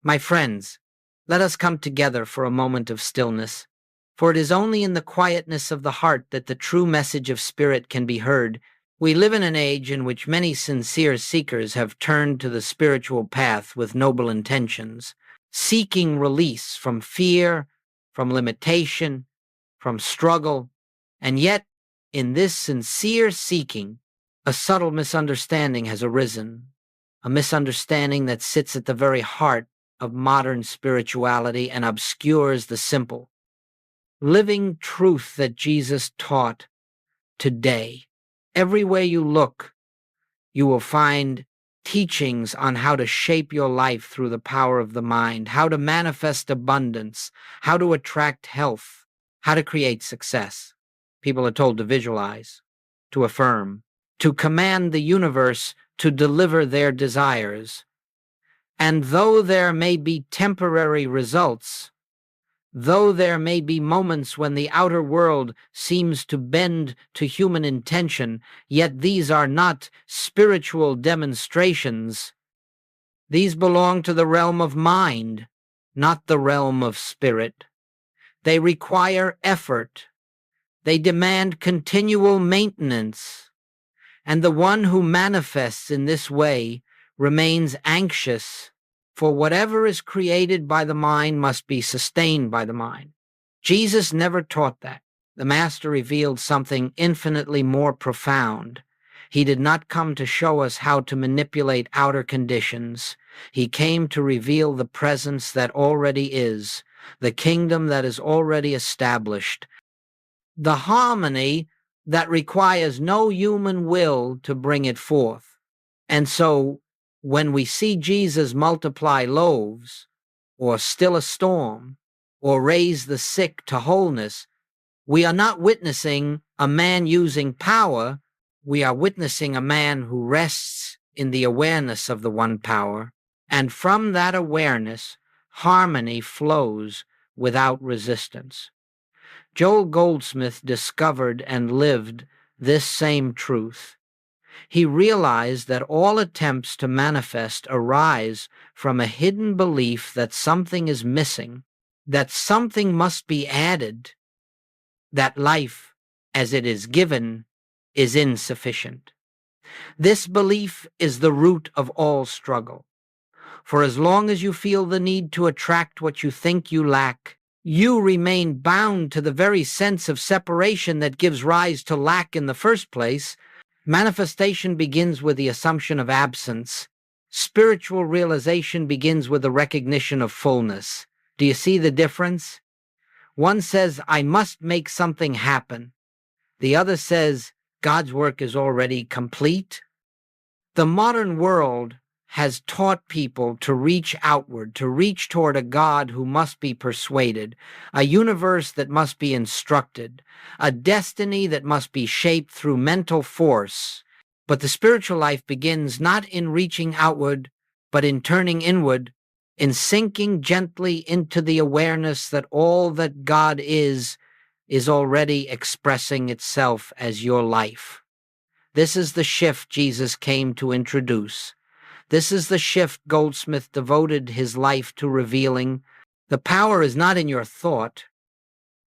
My friends, let us come together for a moment of stillness, for it is only in the quietness of the heart that the true message of spirit can be heard. We live in an age in which many sincere seekers have turned to the spiritual path with noble intentions, seeking release from fear, from limitation, from struggle, and yet, in this sincere seeking, a subtle misunderstanding has arisen, a misunderstanding that sits at the very heart of modern spirituality and obscures the simple, living truth that Jesus taught today. Everywhere you look, you will find teachings on how to shape your life through the power of the mind, how to manifest abundance, how to attract health, how to create success. People are told to visualize, to affirm, to command the universe to deliver their desires. And though there may be temporary results, though there may be moments when the outer world seems to bend to human intention, yet these are not spiritual demonstrations. These belong to the realm of mind, not the realm of spirit. They require effort. They demand continual maintenance. And the one who manifests in this way remains anxious, for whatever is created by the mind must be sustained by the mind. Jesus never taught that. The Master revealed something infinitely more profound. He did not come to show us how to manipulate outer conditions. He came to reveal the presence that already is, the kingdom that is already established, the harmony that requires no human will to bring it forth. And so, when we see Jesus multiply loaves, or still a storm, or raise the sick to wholeness, we are not witnessing a man using power. We are witnessing a man who rests in the awareness of the one power, and from that awareness, harmony flows without resistance. Joel Goldsmith discovered and lived this same truth. He realized that all attempts to manifest arise from a hidden belief that something is missing, that something must be added, that life, as it is given, is insufficient. This belief is the root of all struggle. For as long as you feel the need to attract what you think you lack, you remain bound to the very sense of separation that gives rise to lack in the first place. Manifestation begins with the assumption of absence. Spiritual realization begins with the recognition of fullness. Do you see the difference? One says, I must make something happen. The other says, God's work is already complete. The modern world has taught people to reach outward, to reach toward a God who must be persuaded, a universe that must be instructed, a destiny that must be shaped through mental force. But the spiritual life begins not in reaching outward, but in turning inward, in sinking gently into the awareness that all that God is already expressing itself as your life. This is the shift Jesus came to introduce. This is the shift Goldsmith devoted his life to revealing. The power is not in your thought.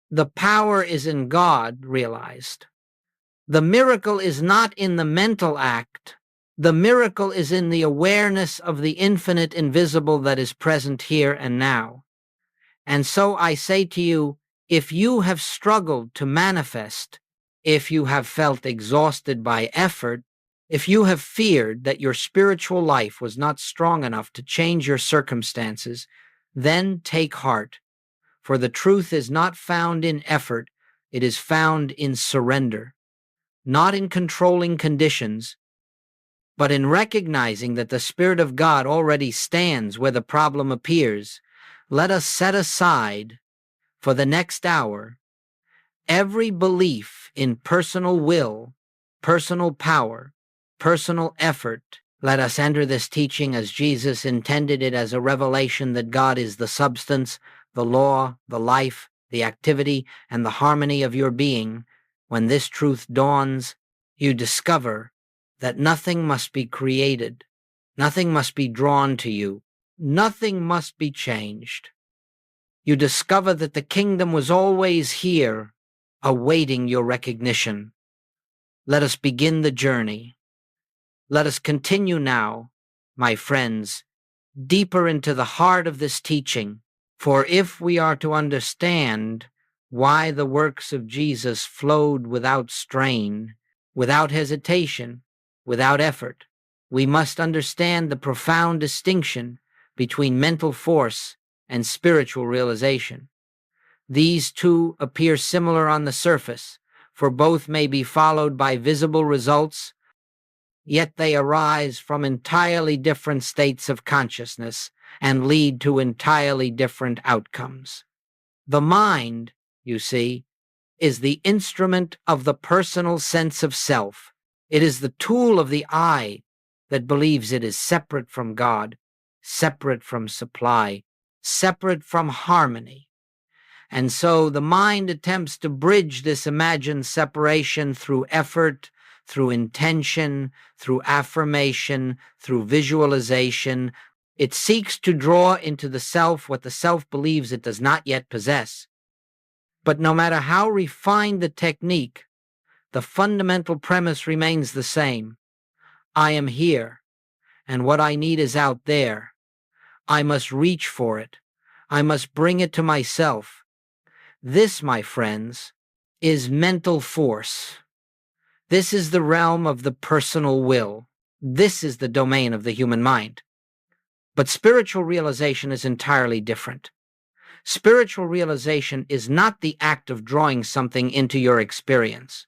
The power is in God realized. The miracle is not in the mental act. The miracle is in the awareness of the infinite invisible that is present here and now. And so I say to you, if you have struggled to manifest, if you have felt exhausted by effort, if you have feared that your spiritual life was not strong enough to change your circumstances, then take heart, for the truth is not found in effort, it is found in surrender, not in controlling conditions, but in recognizing that the Spirit of God already stands where the problem appears. Let us set aside, for the next hour, every belief in personal will, personal power, personal effort. Let us enter this teaching as Jesus intended it, as a revelation that God is the substance, the law, the life, the activity, and the harmony of your being. When this truth dawns, you discover that nothing must be created, nothing must be drawn to you, Nothing must be changed. You discover that the kingdom was always here, awaiting your recognition. Let us begin the journey. Let us continue now, my friends, deeper into the heart of this teaching. For if we are to understand why the works of Jesus flowed without strain, without hesitation, without effort, we must understand the profound distinction between mental force and spiritual realization. These two appear similar on the surface, for both may be followed by visible results, yet they arise from entirely different states of consciousness and lead to entirely different outcomes. The mind, you see, is the instrument of the personal sense of self. It is the tool of the I that believes it is separate from God, separate from supply, separate from harmony. And so the mind attempts to bridge this imagined separation through effort, through intention, through affirmation, through visualization. It seeks to draw into the self what the self believes it does not yet possess. But no matter how refined the technique, the fundamental premise remains the same. I am here, and what I need is out there. I must reach for it. I must bring it to myself. This, my friends, is mental force. This is the realm of the personal will. This is the domain of the human mind. But spiritual realization is entirely different. Spiritual realization is not the act of drawing something into your experience.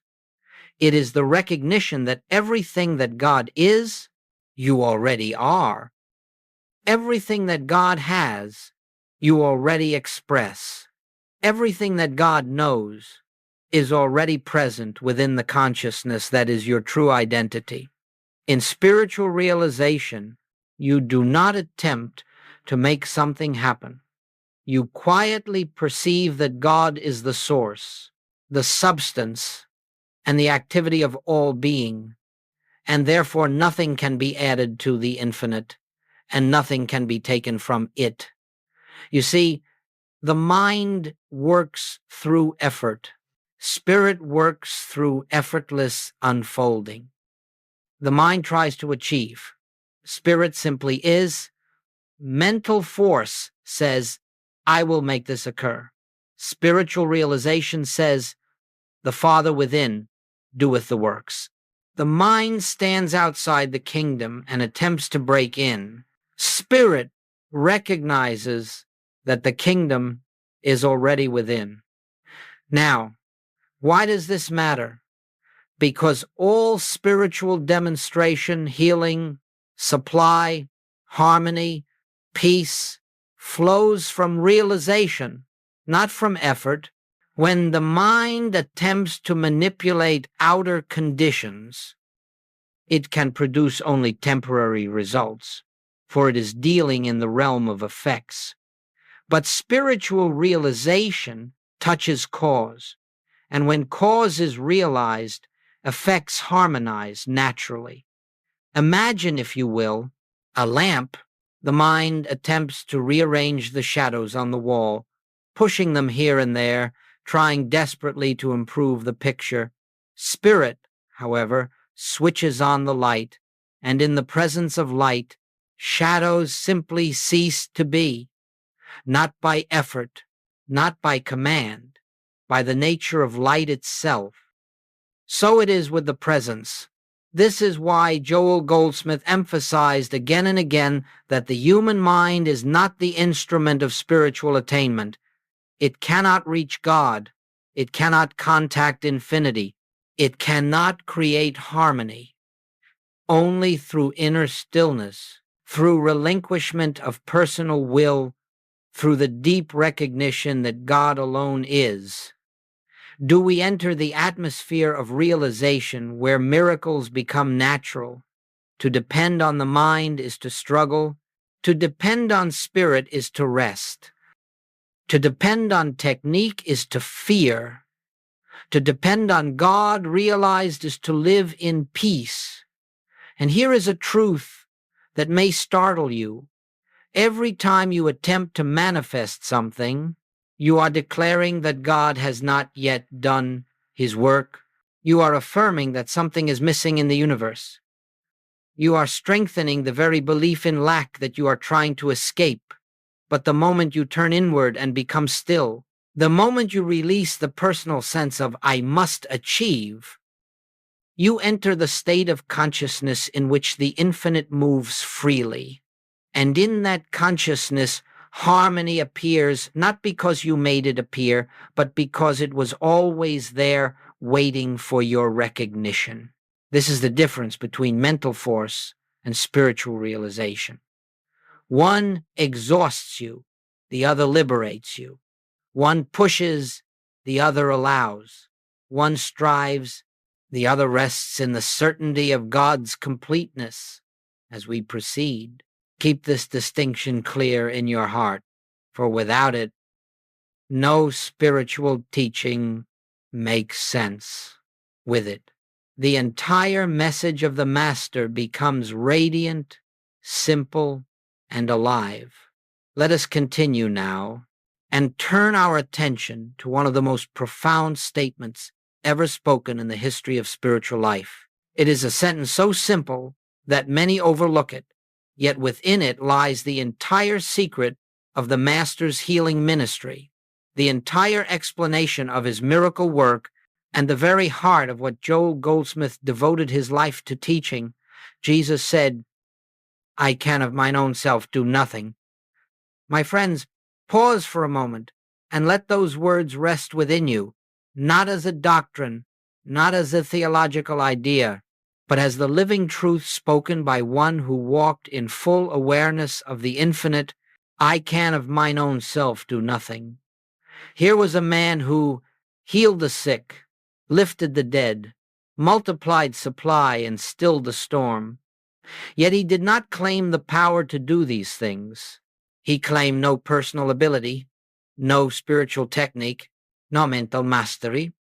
It is the recognition that everything that God is, you already are. Everything that God has, you already express. Everything that God knows is already present within the consciousness that is your true identity. In spiritual realization, you do not attempt to make something happen. You quietly perceive that God is the source, the substance, and the activity of all being, and therefore nothing can be added to the infinite, and nothing can be taken from it. You see, the mind works through effort. Spirit works through effortless unfolding. The mind tries to achieve. Spirit simply is. Mental force says, I will make this occur. Spiritual realization says, the Father within doeth the works. The mind stands outside the kingdom and attempts to break in. Spirit recognizes that the kingdom is already within. Now, why does this matter? Because all spiritual demonstration, healing, supply, harmony, peace flows from realization, not from effort. When the mind attempts to manipulate outer conditions, it can produce only temporary results, for it is dealing in the realm of effects. But spiritual realization touches cause, and when cause is realized, effects harmonize naturally. Imagine, if you will, a lamp. The mind attempts to rearrange the shadows on the wall, pushing them here and there, trying desperately to improve the picture. Spirit, however, switches on the light, and in the presence of light, shadows simply cease to be, not by effort, not by command, by the nature of light itself. So it is with the presence. This is why Joel Goldsmith emphasized again and again that the human mind is not the instrument of spiritual attainment. It cannot reach God. It cannot contact infinity. It cannot create harmony. Only through inner stillness, through relinquishment of personal will, through the deep recognition that God alone is, do we enter the atmosphere of realization where miracles become natural. To depend on the mind is to struggle. To depend on spirit is to rest. To depend on technique is to fear. To depend on God realized is to live in peace. And here is a truth that may startle you. Every time you attempt to manifest something, you are declaring that God has not yet done his work. You are affirming that something is missing in the universe. You are strengthening the very belief in lack that you are trying to escape. But the moment you turn inward and become still, the moment you release the personal sense of "I must achieve," you enter the state of consciousness in which the infinite moves freely. And in that consciousness, harmony appears not because you made it appear, but because it was always there waiting for your recognition. This is the difference between mental force and spiritual realization. One exhausts you, the other liberates you. One pushes, the other allows. One strives, the other rests in the certainty of God's completeness. As we proceed, keep this distinction clear in your heart, for without it, no spiritual teaching makes sense. With it, the entire message of the Master becomes radiant, simple, and alive. Let us continue now and turn our attention to one of the most profound statements ever spoken in the history of spiritual life. It is a sentence so simple that many overlook it, yet within it lies the entire secret of the Master's healing ministry, the entire explanation of his miracle work, and the very heart of what Joel Goldsmith devoted his life to teaching. Jesus said, "I can of mine own self do nothing." My friends, pause for a moment and let those words rest within you, not as a doctrine, not as a theological idea, but as the living truth spoken by one who walked in full awareness of the infinite. I can of mine own self do nothing. Here was a man who healed the sick, lifted the dead, multiplied supply, and stilled the storm. Yet he did not claim the power to do these things. He claimed no personal ability, no spiritual technique, no mental mastery.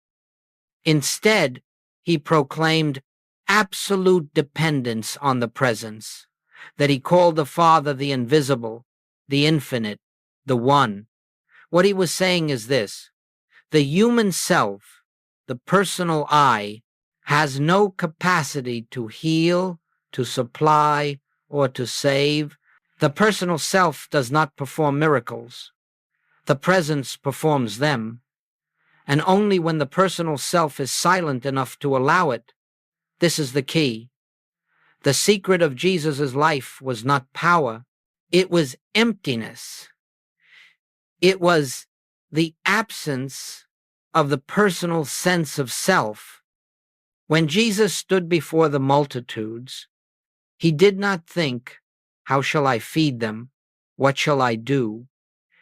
Instead, he proclaimed absolute dependence on the presence, that he called the Father the invisible, the infinite, the one. What he was saying is this: the human self, the personal I, has no capacity to heal, to supply, or to save. The personal self does not perform miracles. The presence performs them. And only when the personal self is silent enough to allow it. This is the key. The secret of Jesus' life was not power. It was emptiness. It was the absence of the personal sense of self. When Jesus stood before the multitudes, he did not think, "How shall I feed them? What shall I do?"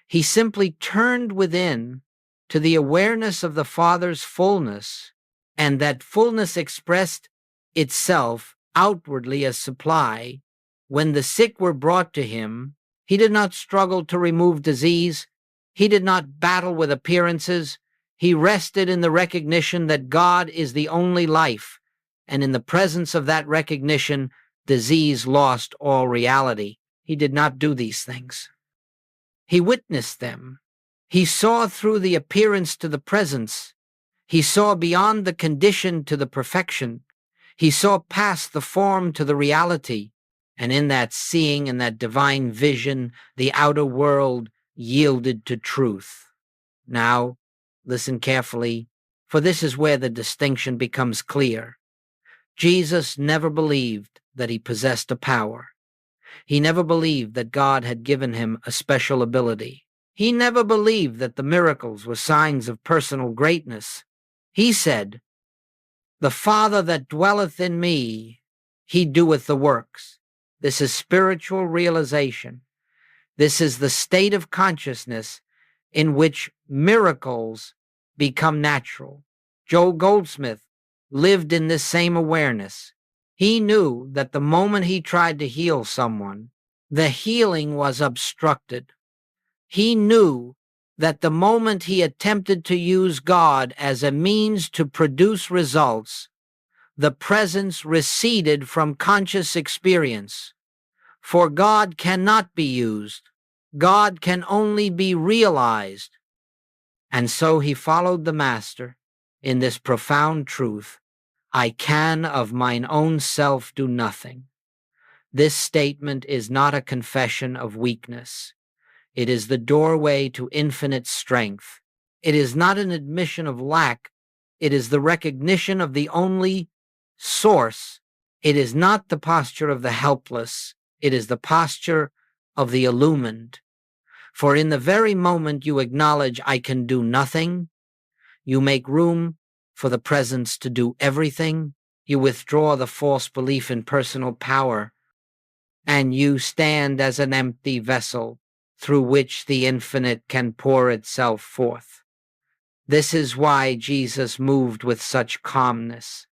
He simply turned within to the awareness of the Father's fullness, and that fullness expressed itself outwardly as supply. When the sick were brought to him, he did not struggle to remove disease. He did not battle with appearances. He rested in the recognition that God is the only life, and in the presence of that recognition, disease lost all reality. He did not do these things. He witnessed them. He saw through the appearance to the presence. He saw beyond the condition to the perfection. He saw past the form to the reality. And in that seeing and that divine vision, the outer world yielded to truth. Now, listen carefully, for this is where the distinction becomes clear. Jesus never believed that he possessed a power. He never believed that God had given him a special ability. He never believed that the miracles were signs of personal greatness. He said, "The Father that dwelleth in me, he doeth the works." This is spiritual realization. This is the state of consciousness in which miracles become natural. Joel Goldsmith lived in this same awareness. He knew that the moment he tried to heal someone, the healing was obstructed. He knew that the moment he attempted to use God as a means to produce results, the presence receded from conscious experience. For God cannot be used. God can only be realized. And so he followed the Master in this profound truth: I can of mine own self do nothing. This statement is not a confession of weakness. It is the doorway to infinite strength. It is not an admission of lack. It is the recognition of the only source. It is not the posture of the helpless. It is the posture of the illumined. For in the very moment you acknowledge I can do nothing, you make room for the presence to do everything. You withdraw the false belief in personal power, and you stand as an empty vessel through which the infinite can pour itself forth. This is why Jesus moved with such calmness.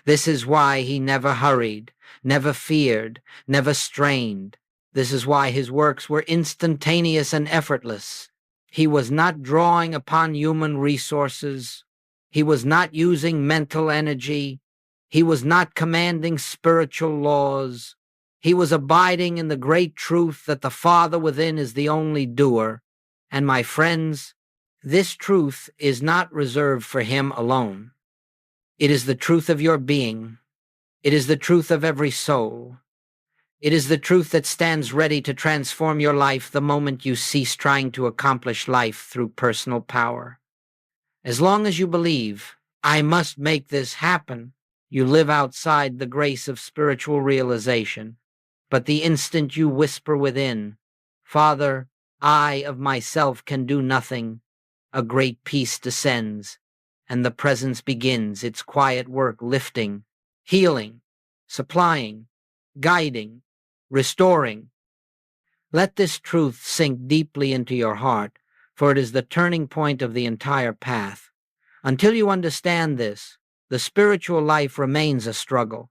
This is why he never hurried, never feared, never strained. This is why his works were instantaneous and effortless. He was not drawing upon human resources. He was not using mental energy. He was not commanding spiritual laws. He was abiding in the great truth that the Father within is the only doer. And my friends, this truth is not reserved for him alone. It is the truth of your being. It is the truth of every soul. It is the truth that stands ready to transform your life the moment you cease trying to accomplish life through personal power. As long as you believe, I must make this happen, you live outside the grace of spiritual realization. But the instant you whisper within, Father, I of myself can do nothing, a great peace descends, and the presence begins its quiet work, lifting, healing, supplying, guiding, restoring. Let this truth sink deeply into your heart, for it is the turning point of the entire path. Until you understand this, the spiritual life remains a struggle.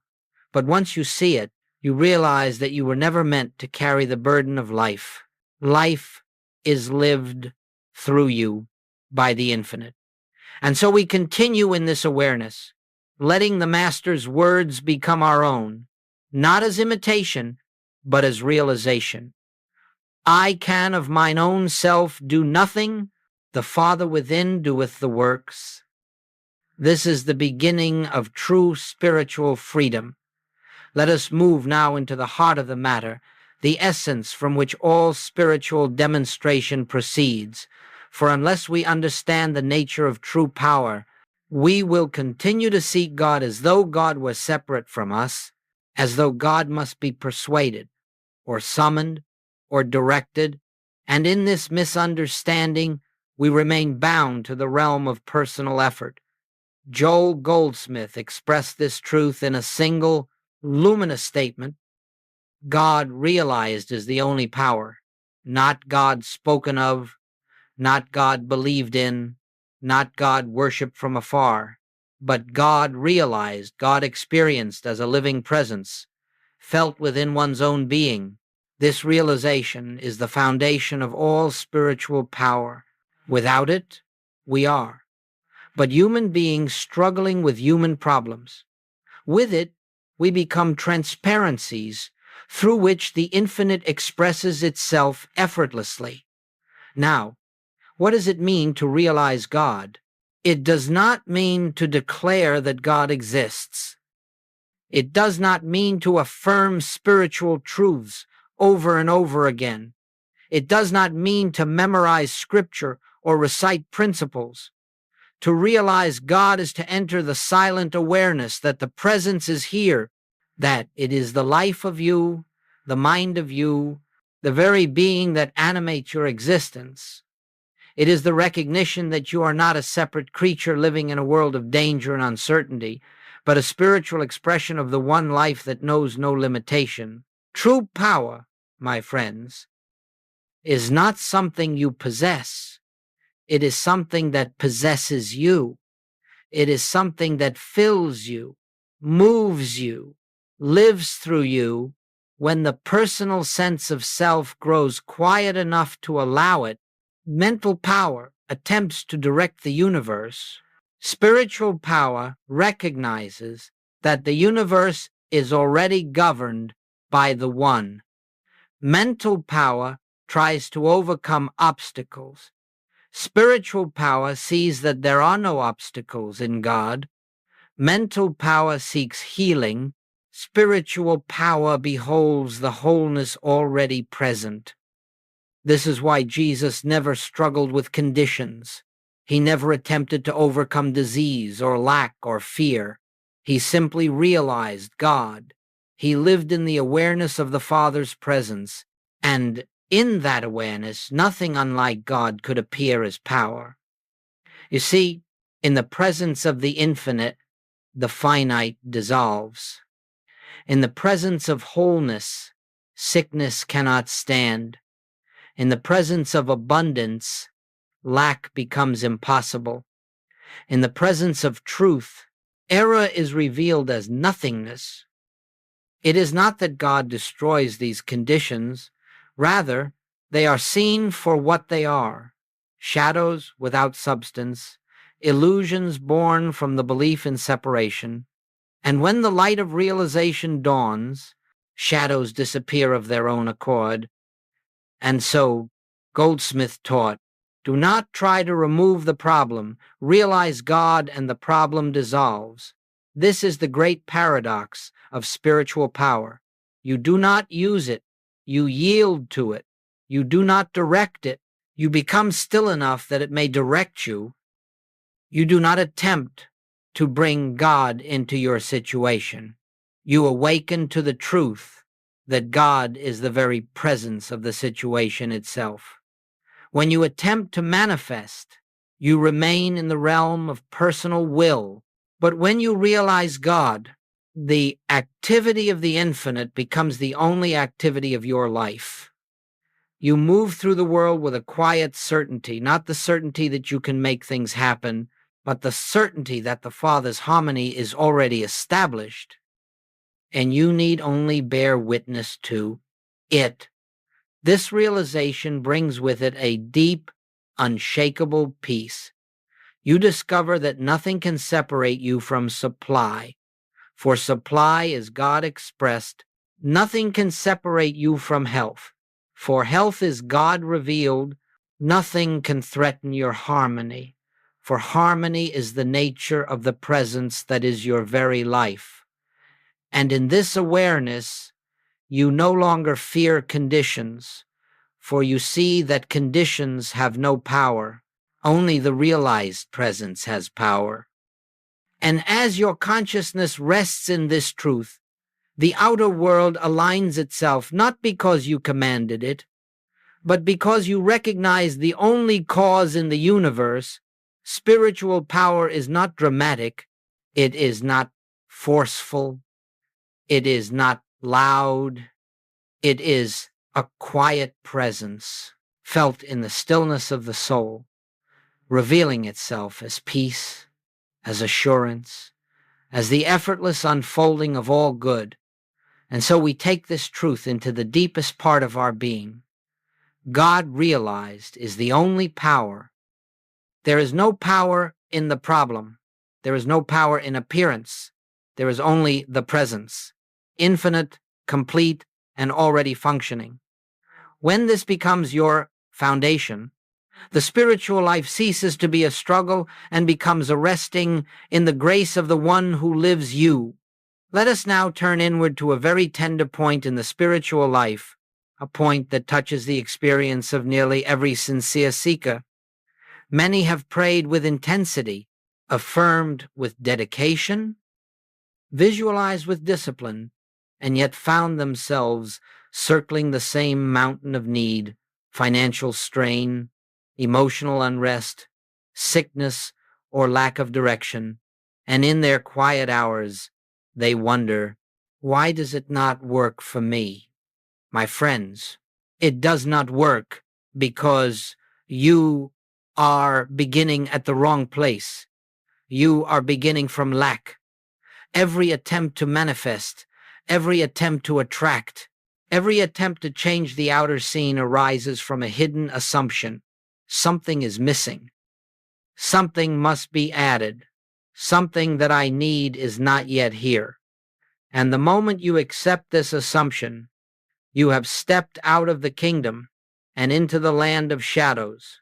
But once you see it, you realize that you were never meant to carry the burden of life. Life is lived through you by the infinite. And so we continue in this awareness, letting the Master's words become our own, not as imitation, but as realization. I can of mine own self do nothing. The Father within doeth the works. This is the beginning of true spiritual freedom. Let us move now into the heart of the matter, the essence from which all spiritual demonstration proceeds. For unless we understand the nature of true power, we will continue to seek God as though God were separate from us, as though God must be persuaded, or summoned, or directed, and in this misunderstanding, we remain bound to the realm of personal effort. Joel Goldsmith expressed this truth in a single, luminous statement: God realized is the only power, not God spoken of, not God believed in, not God worshipped from afar, but God realized, God experienced as a living presence, felt within one's own being. This realization is the foundation of all spiritual power. Without it, we are but human beings struggling with human problems. With it, we become transparencies through which the infinite expresses itself effortlessly. Now, what does it mean to realize God? It does not mean to declare that God exists. It does not mean to affirm spiritual truths over and over again. It does not mean to memorize scripture or recite principles. To realize God is to enter the silent awareness that the presence is here, that it is the life of you, the mind of you, the very being that animates your existence. It is the recognition that you are not a separate creature living in a world of danger and uncertainty, but a spiritual expression of the one life that knows no limitation. True power, my friends, is not something you possess. It is something that possesses you. It is something that fills you, moves you, lives through you. When the personal sense of self grows quiet enough to allow it, mental power attempts to direct the universe. Spiritual power recognizes that the universe is already governed by the One. Mental power tries to overcome obstacles. Spiritual power sees that there are no obstacles in God. Mental power seeks healing. Spiritual power beholds the wholeness already present. This is why Jesus never struggled with conditions. He never attempted to overcome disease or lack or fear. He simply realized God. He lived in the awareness of the Father's presence, and in that awareness, nothing unlike God could appear as power. You see, in the presence of the infinite, the finite dissolves. In the presence of wholeness, sickness cannot stand. In the presence of abundance, lack becomes impossible. In the presence of truth, error is revealed as nothingness. It is not that God destroys these conditions. Rather, they are seen for what they are: shadows without substance, illusions born from the belief in separation. And when the light of realization dawns, shadows disappear of their own accord. And so, Goldsmith taught, do not try to remove the problem. Realize God and the problem dissolves. This is the great paradox of spiritual power. You do not use it. You yield to it. You do not direct it. You become still enough that it may direct you. You do not attempt to bring God into your situation. You awaken to the truth that God is the very presence of the situation itself. When you attempt to manifest, you remain in the realm of personal will. But when you realize God, the activity of the infinite becomes the only activity of your life. You move through the world with a quiet certainty, not the certainty that you can make things happen, but the certainty that the Father's harmony is already established, and you need only bear witness to it. This realization brings with it a deep, unshakable peace. You discover that nothing can separate you from supply, for supply is God expressed. Nothing can separate you from health, for health is God revealed. Nothing can threaten your harmony, for harmony is the nature of the presence that is your very life. And in this awareness, you no longer fear conditions, for you see that conditions have no power. Only the realized presence has power. And as your consciousness rests in this truth, the outer world aligns itself not because you commanded it, but because you recognize the only cause in the universe. Spiritual power is not dramatic. It is not forceful. It is not loud. It is a quiet presence felt in the stillness of the soul, revealing itself as peace, as assurance, as the effortless unfolding of all good. And so we take this truth into the deepest part of our being. God realized is the only power. There is no power in the problem. There is no power in appearance. There is only the presence, infinite, complete, and already functioning. When this becomes your foundation, the spiritual life ceases to be a struggle and becomes a resting in the grace of the one who lives you. Let us now turn inward to a very tender point in the spiritual life, a point that touches the experience of nearly every sincere seeker. Many have prayed with intensity, affirmed with dedication, visualized with discipline, and yet found themselves circling the same mountain of need: financial strain, emotional unrest, sickness, or lack of direction. And in their quiet hours, they wonder, why does it not work for me? My friends, it does not work because you are beginning at the wrong place. You are beginning from lack. Every attempt to manifest, every attempt to attract, every attempt to change the outer scene arises from a hidden assumption. Something is missing. Something must be added. Something that I need is not yet here. And the moment you accept this assumption, You have stepped out of the kingdom and into the land of shadows.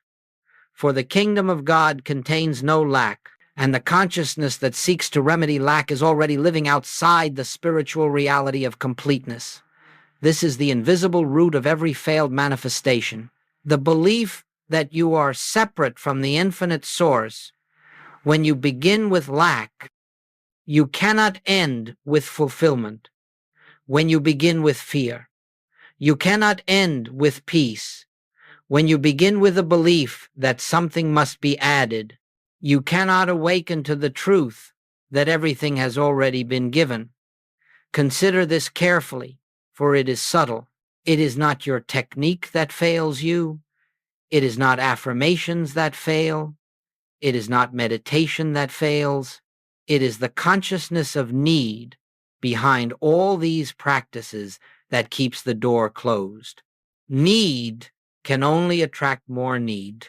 For the kingdom of God contains no lack, and the consciousness that seeks to remedy lack is already living outside the spiritual reality of completeness. This is the invisible root of every failed manifestation. The belief that you are separate from the infinite source. When you begin with lack, you cannot end with fulfillment. When you begin with fear, you cannot end with peace. When you begin with a belief that something must be added, you cannot awaken to the truth that everything has already been given. Consider this carefully, for it is subtle. It is not your technique that fails you. It is not affirmations that fail. It is not meditation that fails. It is the consciousness of need behind all these practices that keeps the door closed. Need can only attract more need.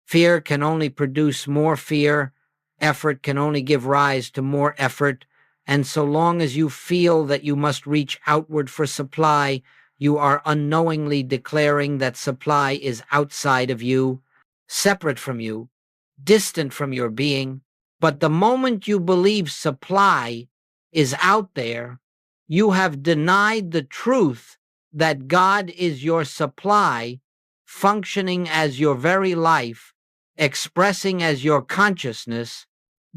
Fear can only produce more fear. Effort can only give rise to more effort. And so long as you feel that you must reach outward for supply, you are unknowingly declaring that supply is outside of you, separate from you, distant from your being. But the moment you believe supply is out there, you have denied the truth that God is your supply, functioning as your very life, expressing as your consciousness.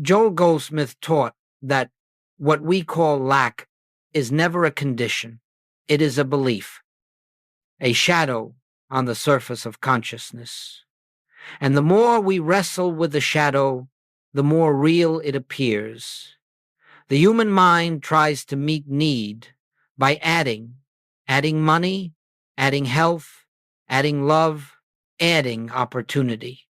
Joel Goldsmith taught that what we call lack is never a condition. It is a belief, a shadow on the surface of consciousness. And the more we wrestle with the shadow, the more real it appears. The human mind tries to meet need by adding money, adding health, adding love, adding opportunity.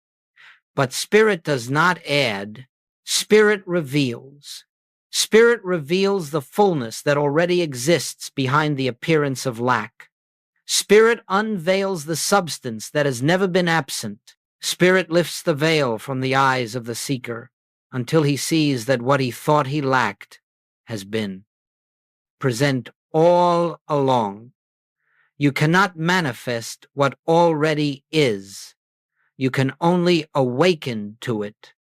But spirit does not add. Spirit reveals. Spirit reveals the fullness that already exists behind the appearance of lack. Spirit unveils the substance that has never been absent. Spirit lifts the veil from the eyes of the seeker until he sees that what he thought he lacked has been present all along. You cannot manifest what already is. You can only awaken to it.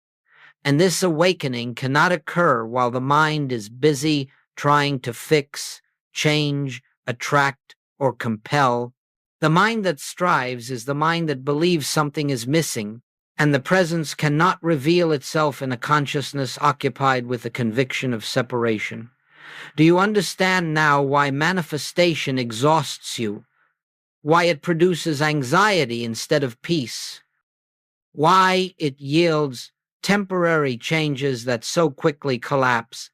And this awakening cannot occur while the mind is busy trying to fix, change, attract, or compel. The mind that strives is the mind that believes something is missing, and the presence cannot reveal itself in a consciousness occupied with the conviction of separation. Do you understand now why manifestation exhausts you? Why it produces anxiety instead of peace? Why it yields temporary changes that so quickly collapse?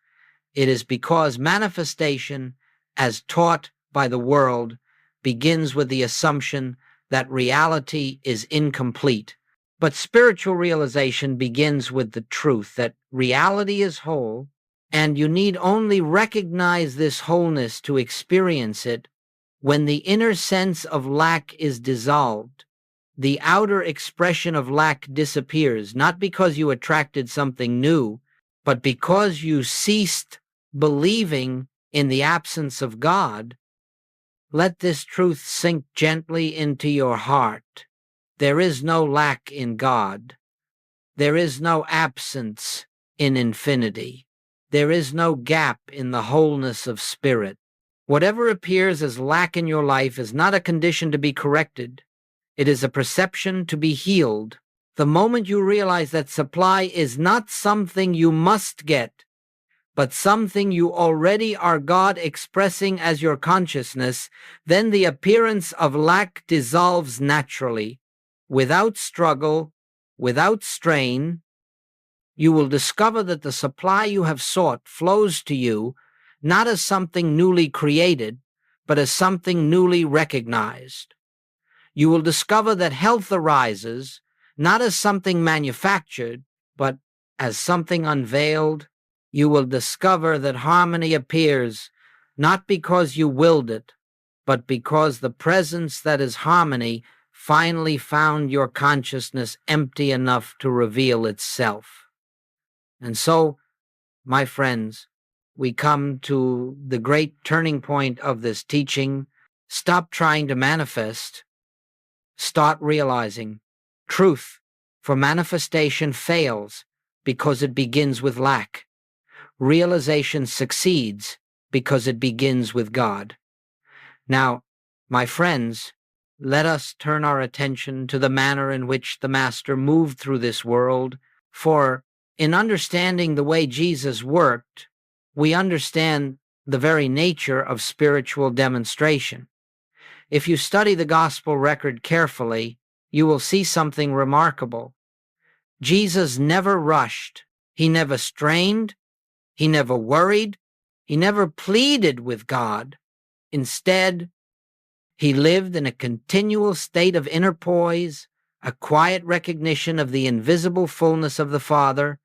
It is because manifestation, as taught by the world, begins with the assumption that reality is incomplete. But spiritual realization begins with the truth that reality is whole, and you need only recognize this wholeness to experience it. When the inner sense of lack is dissolved, the outer expression of lack disappears, not because you attracted something new, but because you ceased believing in the absence of God. Let this truth sink gently into your heart. There is no lack in God. There is no absence in infinity. There is no gap in the wholeness of spirit. Whatever appears as lack in your life is not a condition to be corrected. It is a perception to be healed. The moment you realize that supply is not something you must get, but something you already are God expressing as your consciousness, then the appearance of lack dissolves naturally, without struggle, without strain. You will discover that the supply you have sought flows to you not as something newly created, but as something newly recognized. You will discover that health arises not as something manufactured, but as something unveiled. You will discover that harmony appears not because you willed it, but because the presence that is harmony finally found your consciousness empty enough to reveal itself. And so, my friends, we come to the great turning point of this teaching. Stop trying to manifest. Start realizing truth, for manifestation fails because it begins with lack. Realization succeeds because it begins with God. Now, my friends, let us turn our attention to the manner in which the Master moved through this world, for in understanding the way Jesus worked, we understand the very nature of spiritual demonstration. If you study the gospel record carefully, you will see something remarkable. Jesus never rushed. He never strained. He never worried. He never pleaded with God. Instead, he lived in a continual state of inner poise, a quiet recognition of the invisible fullness of the Father.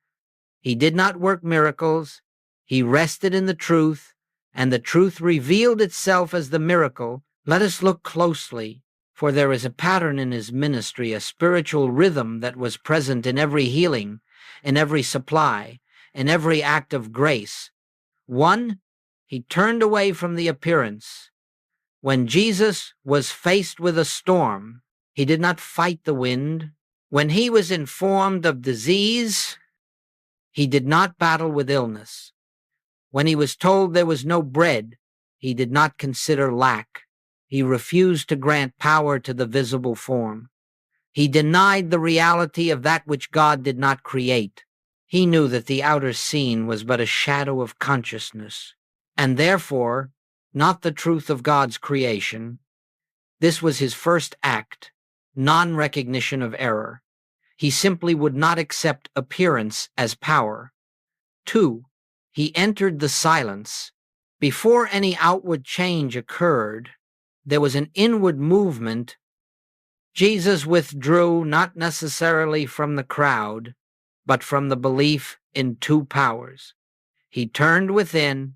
He did not work miracles. He rested in the truth, and the truth revealed itself as the miracle. Let us look closely, for there is a pattern in his ministry, a spiritual rhythm that was present in every healing, in every supply, in every act of grace. 1. He turned away from the appearance. When Jesus was faced with a storm, he did not fight the wind. When he was informed of disease, he did not battle with illness. When he was told there was no bread, he did not consider lack. He refused to grant power to the visible form. He denied the reality of that which God did not create. He knew that the outer scene was but a shadow of consciousness, and therefore not the truth of God's creation. This was his first act, non-recognition of error. He simply would not accept appearance as power. 2. He entered the silence. Before any outward change occurred, there was an inward movement. Jesus withdrew not necessarily from the crowd, but from the belief in two powers. He turned within.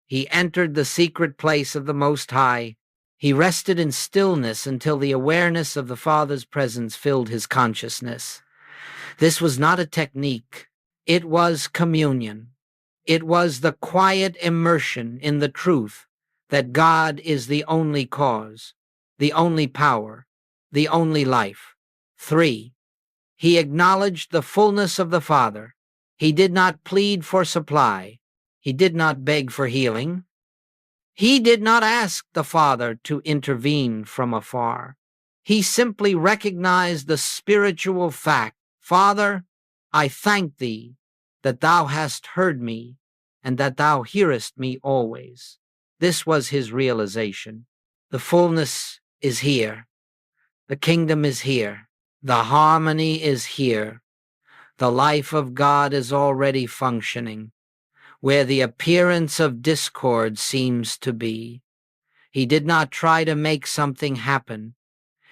He entered the secret place of the Most High. He rested in stillness until the awareness of the Father's presence filled his consciousness. This was not a technique. It was communion. It was the quiet immersion in the truth that God is the only cause, the only power, the only life. 3. He acknowledged the fullness of the Father. He did not plead for supply. He did not beg for healing. He did not ask the Father to intervene from afar. He simply recognized the spiritual fact. Father, I thank thee that thou hast heard me and that thou hearest me always. This was his realization. The fullness is here. The kingdom is here. The harmony is here. The life of God is already functioning, where the appearance of discord seems to be. He did not try to make something happen.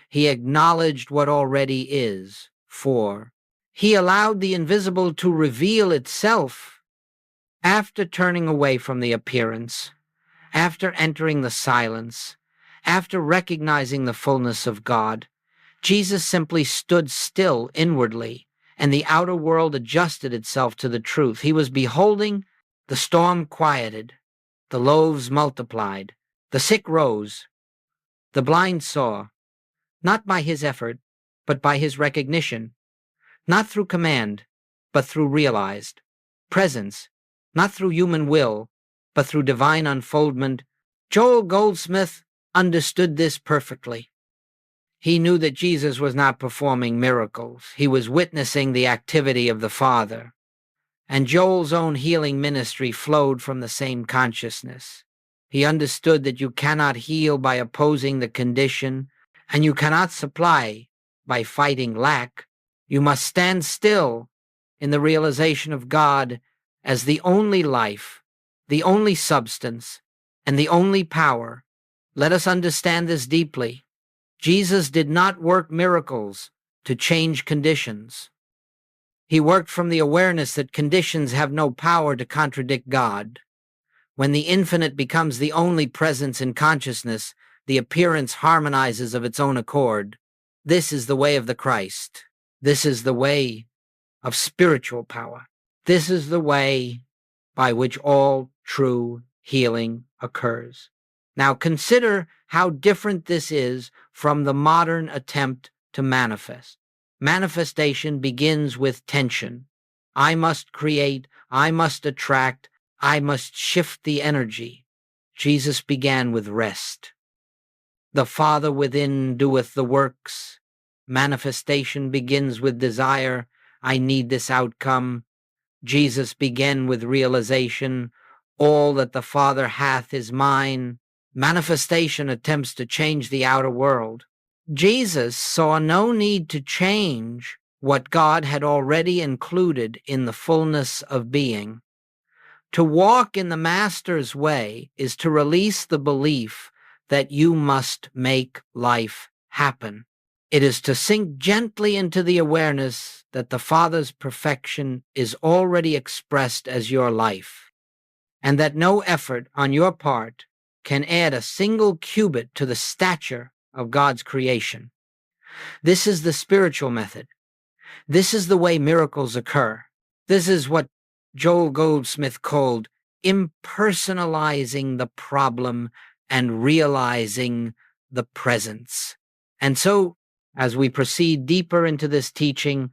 He acknowledged what already is. 4. He allowed the invisible to reveal itself. After turning away from the appearance, after entering the silence, after recognizing the fullness of God, Jesus simply stood still inwardly, and the outer world adjusted itself to the truth. He was beholding the storm quieted, the loaves multiplied, the sick rose, the blind saw, not by his effort, but by his recognition, not through command, but through realized presence, not through human will, but through divine unfoldment. Joel Goldsmith understood this perfectly. He knew that Jesus was not performing miracles. He was witnessing the activity of the Father. And Joel's own healing ministry flowed from the same consciousness. He understood that you cannot heal by opposing the condition, and you cannot supply by fighting lack. You must stand still in the realization of God as the only life, the only substance, and the only power. Let us understand this deeply. Jesus did not work miracles to change conditions. He worked from the awareness that conditions have no power to contradict God. When the infinite becomes the only presence in consciousness, the appearance harmonizes of its own accord. This is the way of the Christ. This is the way of spiritual power. This is the way by which all true healing occurs. Now consider how different this is from the modern attempt to manifest. Manifestation begins with tension. I must create, I must attract, I must shift the energy. Jesus began with rest. The Father within doeth the works. Manifestation begins with desire. I need this outcome. Jesus began with realization. All that the Father hath is mine. Manifestation attempts to change the outer world. Jesus saw no need to change what God had already included in the fullness of being. To walk in the Master's way is to release the belief that you must make life happen. It is to sink gently into the awareness that the Father's perfection is already expressed as your life, and that no effort on your part can add a single cubit to the stature of God's creation. This is the spiritual method. This is the way miracles occur. This is what Joel Goldsmith called impersonalizing the problem and realizing the presence. And so, as we proceed deeper into this teaching,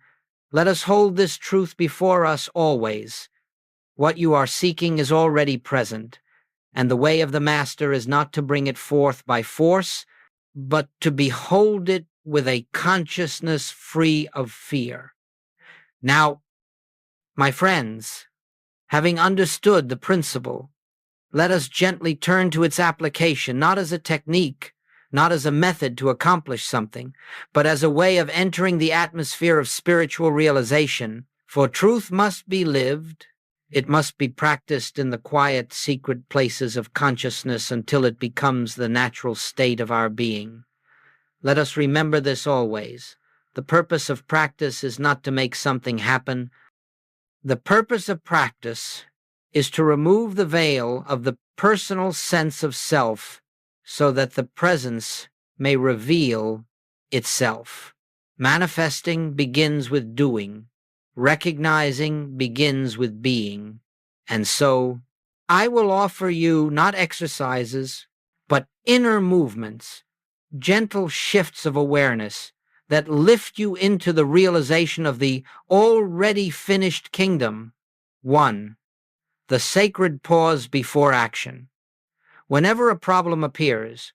let us hold this truth before us always. What you are seeking is already present, and the way of the Master is not to bring it forth by force, but to behold it with a consciousness free of fear. Now, my friends, having understood the principle, let us gently turn to its application, not as a technique, not as a method to accomplish something, but as a way of entering the atmosphere of spiritual realization. For truth must be lived, it must be practiced in the quiet, secret places of consciousness until it becomes the natural state of our being. Let us remember this always. The purpose of practice is not to make something happen. The purpose of practice is to remove the veil of the personal sense of self so that the presence may reveal itself. Manifesting begins with doing. Recognizing begins with being. And so, I will offer you not exercises, but inner movements, gentle shifts of awareness that lift you into the realization of the already finished kingdom. 1. The sacred pause before action. Whenever a problem appears,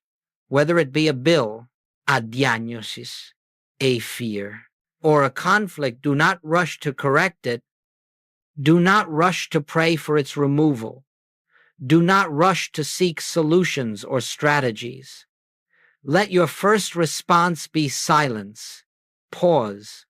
whether it be a bill, a diagnosis, a fear, or a conflict, do not rush to correct it. Do not rush to pray for its removal. Do not rush to seek solutions or strategies. Let your first response be silence. Pause.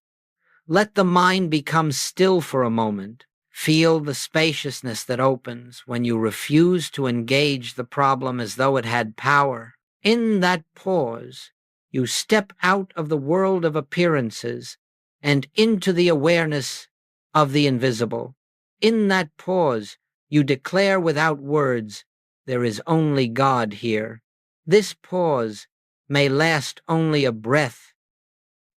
Let the mind become still for a moment. Feel the spaciousness that opens when you refuse to engage the problem as though it had power. In that pause, you step out of the world of appearances and into the awareness of the invisible. In that pause, you declare without words, there is only God here. This pause may last only a breath,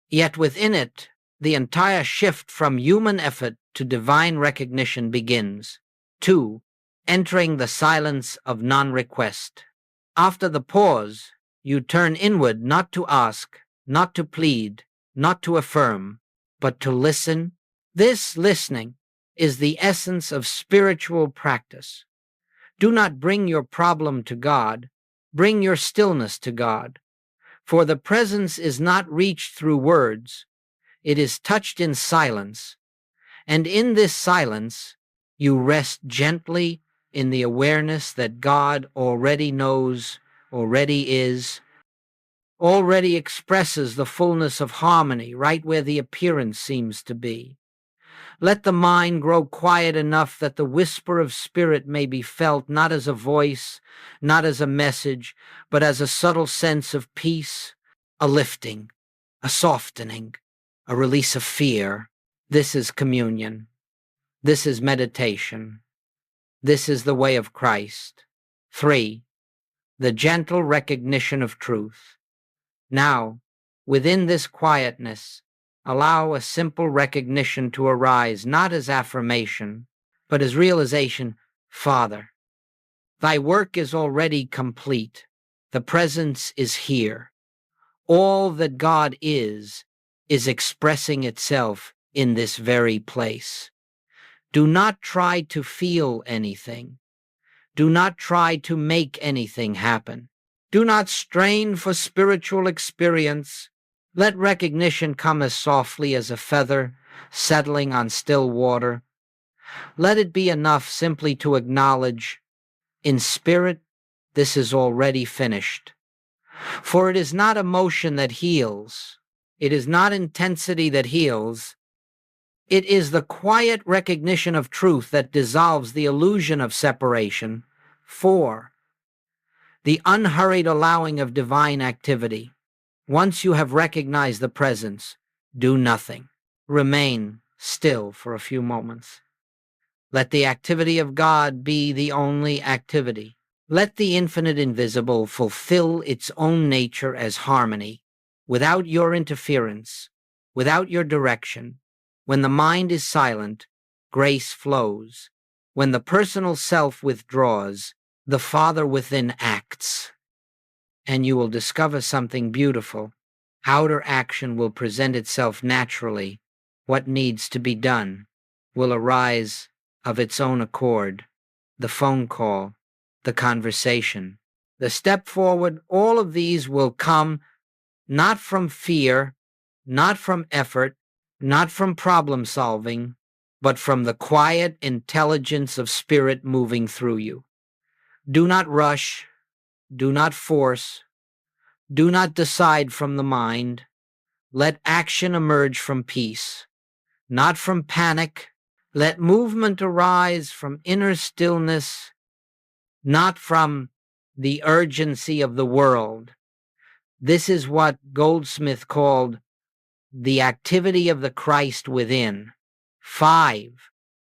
yet within it, the entire shift from human effort to divine recognition begins. 2. Entering the silence of non-request. After the pause, you turn inward not to ask, not to plead, not to affirm, but to listen. This listening is the essence of spiritual practice. Do not bring your problem to God, bring your stillness to God. For the presence is not reached through words, it is touched in silence, and in this silence you rest gently in the awareness that God already knows, already is, already expresses the fullness of harmony right where the appearance seems to be. Let the mind grow quiet enough that the whisper of spirit may be felt not as a voice, not as a message, but as a subtle sense of peace, a lifting, a softening, a release of fear. This is communion. This is meditation. This is the way of Christ. 3. The gentle recognition of truth. Now, within this quietness, allow a simple recognition to arise, not as affirmation, but as realization. Father, thy work is already complete. The presence is here. All that God is expressing itself in this very place. Do not try to feel anything. Do not try to make anything happen. Do not strain for spiritual experience. Let recognition come as softly as a feather settling on still water. Let it be enough simply to acknowledge, in spirit, this is already finished. For it is not emotion that heals. It is not intensity that heals. It is the quiet recognition of truth that dissolves the illusion of separation. 4. The unhurried allowing of divine activity. Once you have recognized the presence, do nothing. Remain still for a few moments. Let the activity of God be the only activity. Let the infinite invisible fulfill its own nature as harmony, without your interference, without your direction. When the mind is silent, grace flows. When the personal self withdraws, the Father within acts. And you will discover something beautiful. Outer action will present itself naturally. What needs to be done will arise of its own accord. The phone call, the conversation, the step forward, all of these will come not from fear, not from effort, not from problem solving, but from the quiet intelligence of spirit moving through you. Do not rush, do not force, do not decide from the mind. Let action emerge from peace, not from panic. Let movement arise from inner stillness, not from the urgency of the world. This is what Goldsmith called the activity of the Christ within. 5.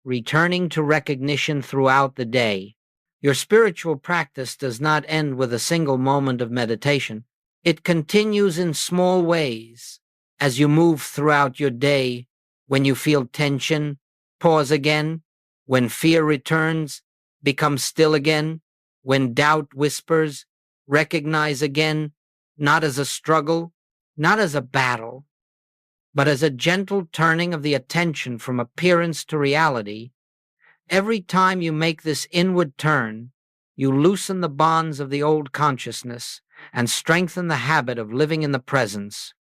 Returning to recognition throughout the day. Your spiritual practice does not end with a single moment of meditation. It continues in small ways. As you move throughout your day, when you feel tension, pause again. When fear returns, become still again. When doubt whispers, recognize again, not as a struggle, not as a battle, but as a gentle turning of the attention from appearance to reality. Every time you make this inward turn, you loosen the bonds of the old consciousness and strengthen the habit of living in the presence.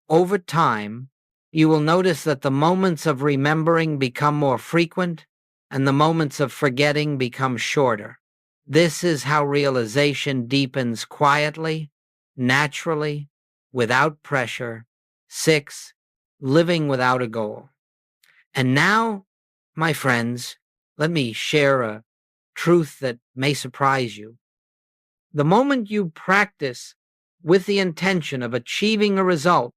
Over time, you will notice that the moments of remembering become more frequent and the moments of forgetting become shorter. This is how realization deepens quietly, naturally, without pressure. 6. Living without a goal. And now, my friends, let me share a truth that may surprise you. The moment you practice with the intention of achieving a result,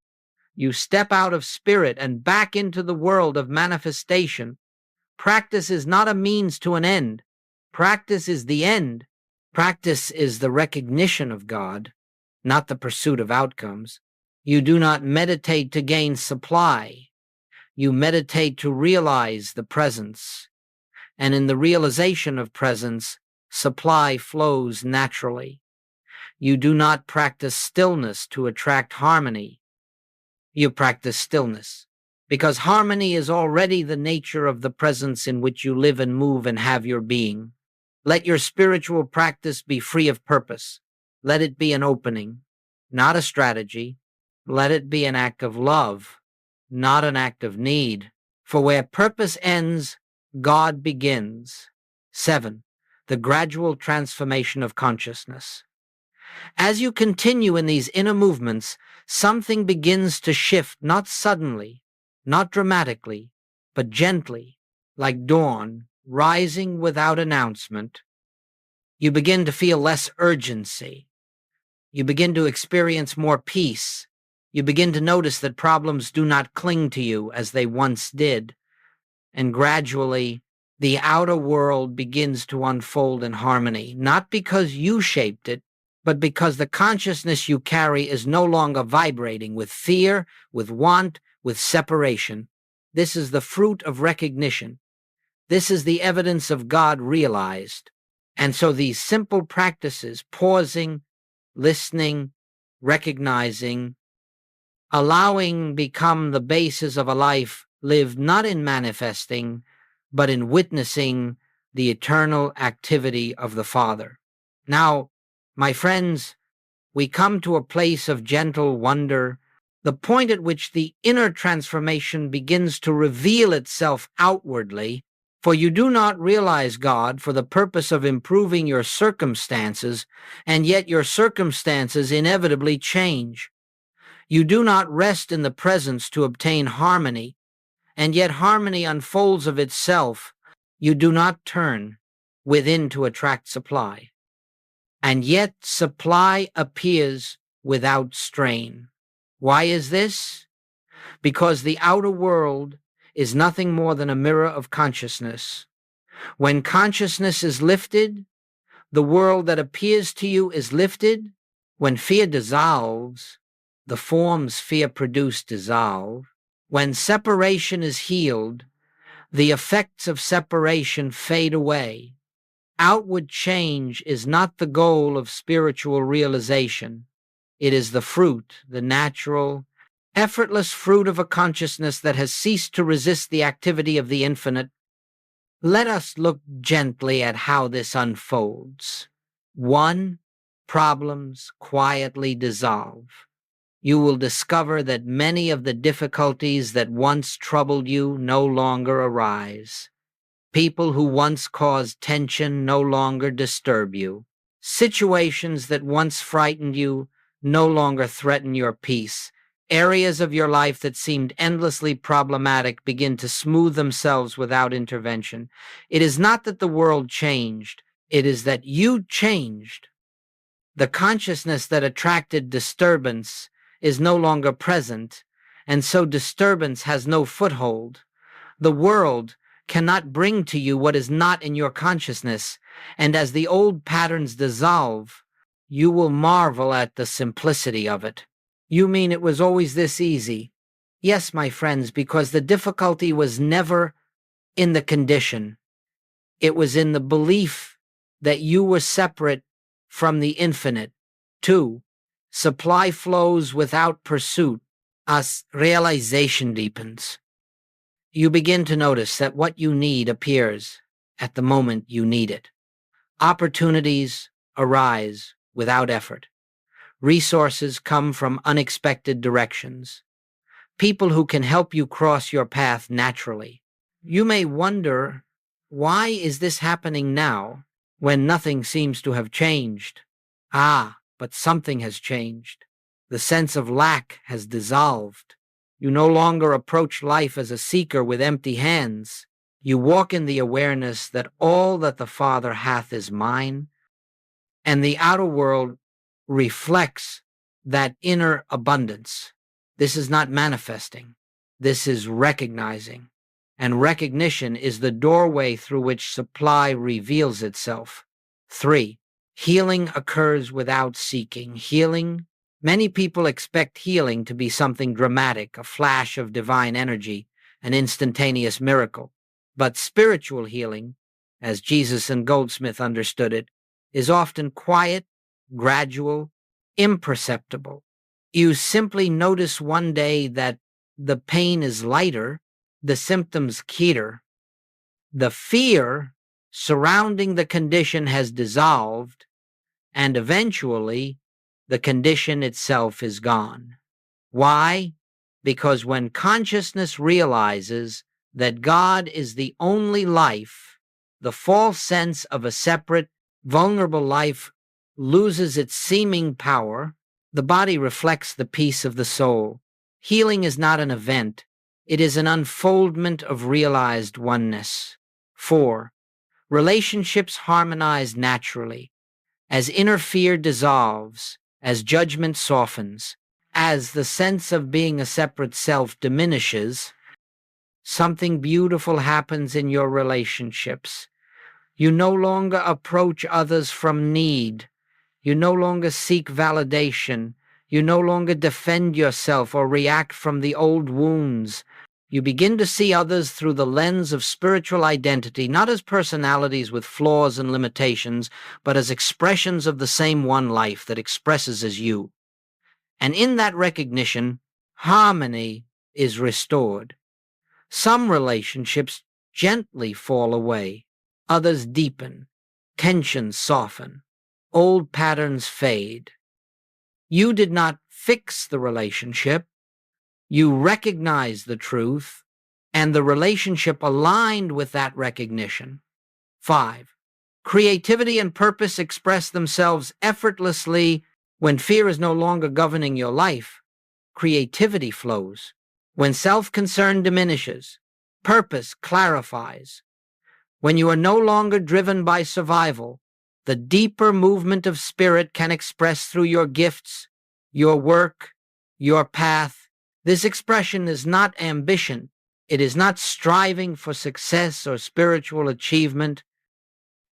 you step out of spirit and back into the world of manifestation. Practice is not a means to an end. Practice is the end. Practice is the recognition of God, not the pursuit of outcomes. You do not meditate to gain supply. You meditate to realize the presence. And in the realization of presence, supply flows naturally. You do not practice stillness to attract harmony. You practice stillness because harmony is already the nature of the presence in which you live and move and have your being. Let your spiritual practice be free of purpose. Let it be an opening, not a strategy. Let it be an act of love, not an act of need. For where purpose ends, God begins. 7. The gradual transformation of consciousness. As you continue in these inner movements, something begins to shift, not suddenly, not dramatically, but gently, like dawn, rising without announcement. You begin to feel less urgency. You begin to experience more peace. You begin to notice that problems do not cling to you as they once did. And gradually, the outer world begins to unfold in harmony, not because you shaped it, but because the consciousness you carry is no longer vibrating with fear, with want, with separation. This is the fruit of recognition. This is the evidence of God realized. And so these simple practices, pausing, listening, recognizing, allowing become the basis of a life lived not in manifesting, but in witnessing the eternal activity of the Father. Now, my friends, we come to a place of gentle wonder, the point at which the inner transformation begins to reveal itself outwardly, for you do not realize God for the purpose of improving your circumstances, and yet your circumstances inevitably change. You do not rest in the presence to obtain harmony, and yet harmony unfolds of itself. You do not turn within to attract supply, and yet supply appears without strain. Why is this? Because the outer world is nothing more than a mirror of consciousness. When consciousness is lifted, the world that appears to you is lifted. When fear dissolves, the forms fear produce dissolve. When separation is healed, the effects of separation fade away. Outward change is not the goal of spiritual realization. It is the fruit, the natural, effortless fruit of a consciousness that has ceased to resist the activity of the infinite. Let us look gently at how this unfolds. 1. Problems quietly dissolve. You will discover that many of the difficulties that once troubled you no longer arise. People who once caused tension no longer disturb you. Situations that once frightened you no longer threaten your peace. Areas of your life that seemed endlessly problematic begin to smooth themselves without intervention. It is not that the world changed, it is that you changed. The consciousness that attracted disturbance is no longer present, and so disturbance has no foothold. The world cannot bring to you what is not in your consciousness, and as the old patterns dissolve, you will marvel at the simplicity of it. You mean it was always this easy? Yes, my friends, because the difficulty was never in the condition. It was in the belief that you were separate from the infinite. 2. Supply flows without pursuit. As realization deepens, you begin to notice that what you need appears at the moment you need it. Opportunities arise without effort. Resources come from unexpected directions. People who can help you cross your path naturally. You may wonder, why is this happening now when nothing seems to have changed? But something has changed. The sense of lack has dissolved. You no longer approach life as a seeker with empty hands. You walk in the awareness that all that the Father hath is mine, and the outer world reflects that inner abundance. This is not manifesting. This is recognizing. And recognition is the doorway through which supply reveals itself. 3. Healing occurs without seeking. Many people expect healing to be something dramatic, a flash of divine energy, an instantaneous miracle. But spiritual healing, as Jesus and Goldsmith understood it, is often quiet, gradual, imperceptible. You simply notice one day that the pain is lighter, the symptoms keener. The fear surrounding the condition has dissolved, and eventually the condition itself is gone. Why? Because when consciousness realizes that God is the only life, the false sense of a separate, vulnerable life loses its seeming power. The body reflects the peace of the soul. Healing is not an event. It is an unfoldment of realized oneness. 4. Relationships harmonize naturally. As inner fear dissolves, as judgment softens, as the sense of being a separate self diminishes, something beautiful happens in your relationships. You no longer approach others from need. You no longer seek validation. You no longer defend yourself or react from the old wounds. You begin to see others through the lens of spiritual identity, not as personalities with flaws and limitations, but as expressions of the same one life that expresses as you. And in that recognition, harmony is restored. Some relationships gently fall away, others deepen, tensions soften, old patterns fade. You did not fix the relationship, you recognized the truth, and the relationship aligned with that recognition. 5. Creativity and purpose express themselves effortlessly when fear is no longer governing your life. Creativity flows. When self-concern diminishes, purpose clarifies. When you are no longer driven by survival, the deeper movement of spirit can express through your gifts, your work, your path. This expression is not ambition. It is not striving for success or spiritual achievement.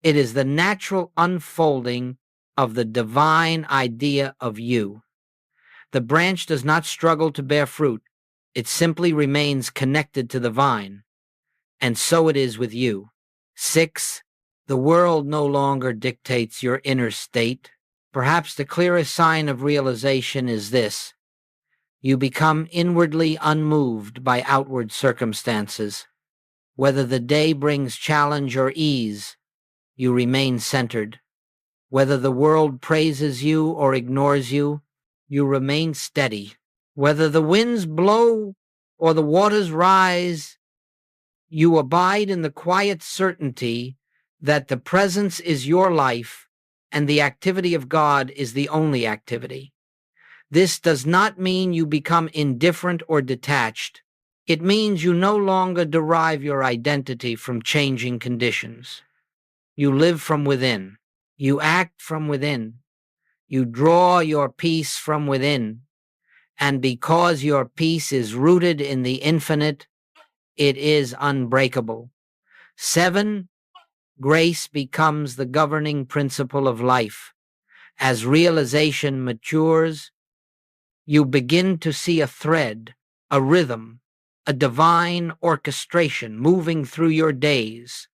It is the natural unfolding of the divine idea of you. The branch does not struggle to bear fruit. It simply remains connected to the vine. And so it is with you. 6. The world no longer dictates your inner state. Perhaps the clearest sign of realization is this: you become inwardly unmoved by outward circumstances. Whether the day brings challenge or ease, you remain centered. Whether the world praises you or ignores you, you remain steady. Whether the winds blow or the waters rise, you abide in the quiet certainty that the presence is your life and the activity of God is the only activity. This does not mean you become indifferent or detached. It means you no longer derive your identity from changing conditions. You live from within. You act from within. You draw your peace from within. And because your peace is rooted in the infinite, it is unbreakable. 7. Grace becomes the governing principle of life. As realization matures, you begin to see a thread, a rhythm, a divine orchestration moving through your days.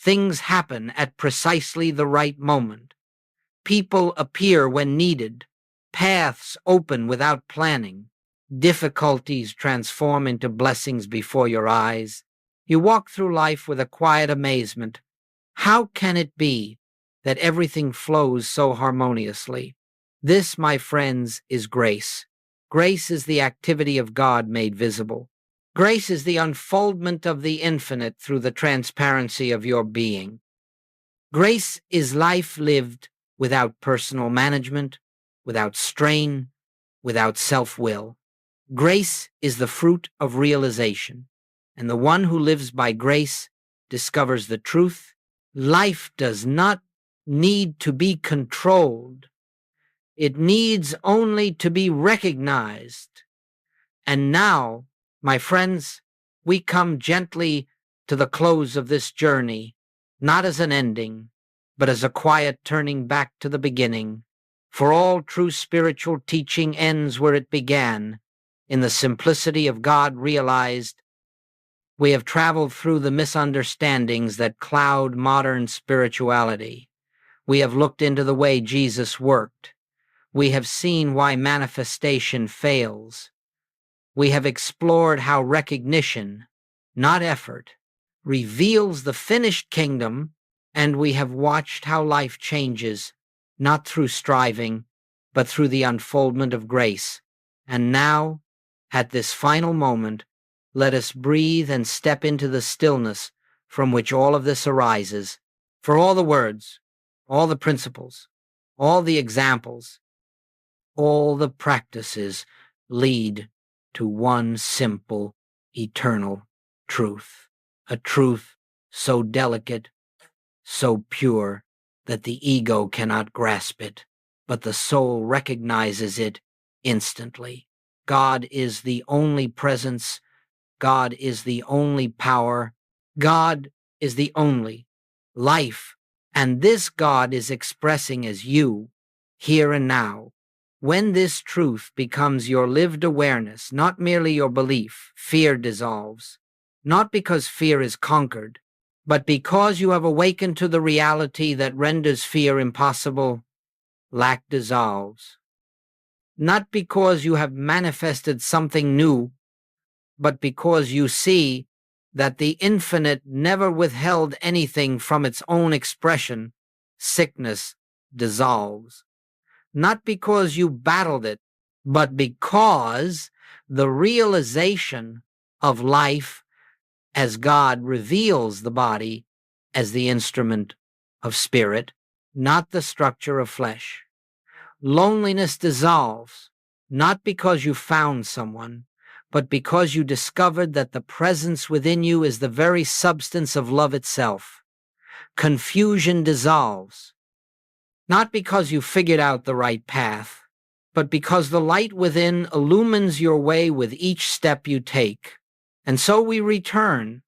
Things happen at precisely the right moment. People appear when needed. Paths open without planning. Difficulties transform into blessings before your eyes. You walk through life with a quiet amazement. How can it be that everything flows so harmoniously? This, my friends, is grace. Grace is the activity of God made visible. Grace is the unfoldment of the infinite through the transparency of your being. Grace is life lived without personal management, without strain, without self-will. Grace is the fruit of realization, and the one who lives by grace discovers the truth. Life does not need to be controlled. It needs only to be recognized. And now, my friends, we come gently to the close of this journey, not as an ending, but as a quiet turning back to the beginning. For all true spiritual teaching ends where it began, in the simplicity of God realized. We have traveled through the misunderstandings that cloud modern spirituality. We have looked into the way Jesus worked. We have seen why manifestation fails. We have explored how recognition, not effort, reveals the finished kingdom, and we have watched how life changes, not through striving, but through the unfoldment of grace. And now, at this final moment, let us breathe and step into the stillness from which all of this arises. For all the words, all the principles, all the examples, all the practices lead to one simple, eternal truth. A truth so delicate, so pure, that the ego cannot grasp it, but the soul recognizes it instantly. God is the only presence. God is the only power. God is the only life. And this God is expressing as you, here and now. When this truth becomes your lived awareness, not merely your belief, fear dissolves. Not because fear is conquered, but because you have awakened to the reality that renders fear impossible, lack dissolves. Not because you have manifested something new, but because you see that the infinite never withheld anything from its own expression, sickness dissolves. Not because you battled it, but because the realization of life as God reveals the body as the instrument of spirit, not the structure of flesh. Loneliness dissolves, not because you found someone, but because you discovered that the presence within you is the very substance of love itself. Confusion dissolves, not because you figured out the right path, but because the light within illumines your way with each step you take. And so we return,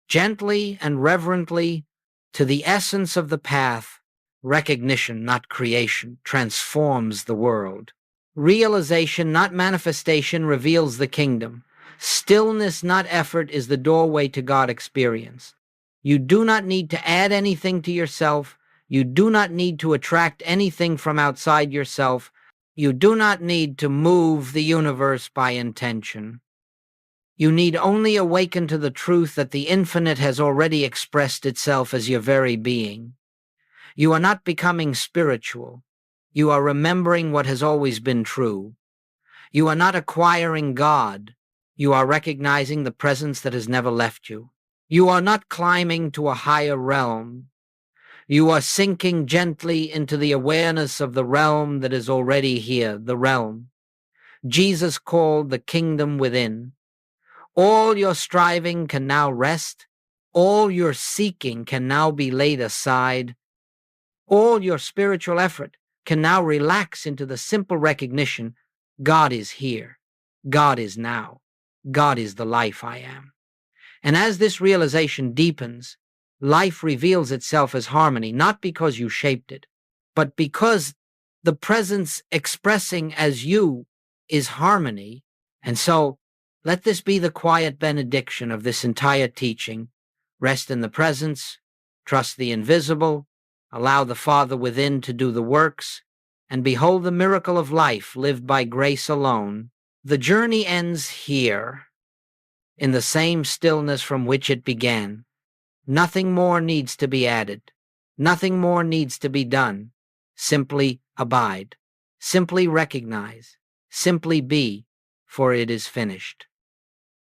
gently and reverently, to the essence of the path. Recognition, not creation, transforms the world. Realization, not manifestation, reveals the kingdom. Stillness, not effort, is the doorway to God experience. You do not need to add anything to yourself. You do not need to attract anything from outside yourself. You do not need to move the universe by intention. You need only awaken to the truth that the infinite has already expressed itself as your very being. You are not becoming spiritual. You are remembering what has always been true. You are not acquiring God. You are recognizing the presence that has never left you. You are not climbing to a higher realm. You are sinking gently into the awareness of the realm that is already here, the realm Jesus called the kingdom within. All your striving can now rest. All your seeking can now be laid aside. All your spiritual effort can now relax into the simple recognition God is here. God is now. God is the life I am. And as this realization deepens, life reveals itself as harmony, not because you shaped it, but because the presence expressing as you is harmony. And so let this be the quiet benediction of this entire teaching. Rest in the presence, trust the invisible, allow the Father within to do the works, and behold the miracle of life lived by grace alone. The journey ends here, in the same stillness from which it began. Nothing more needs to be added. Nothing more needs to be done. Simply abide. Simply recognize. Simply be, for it is finished.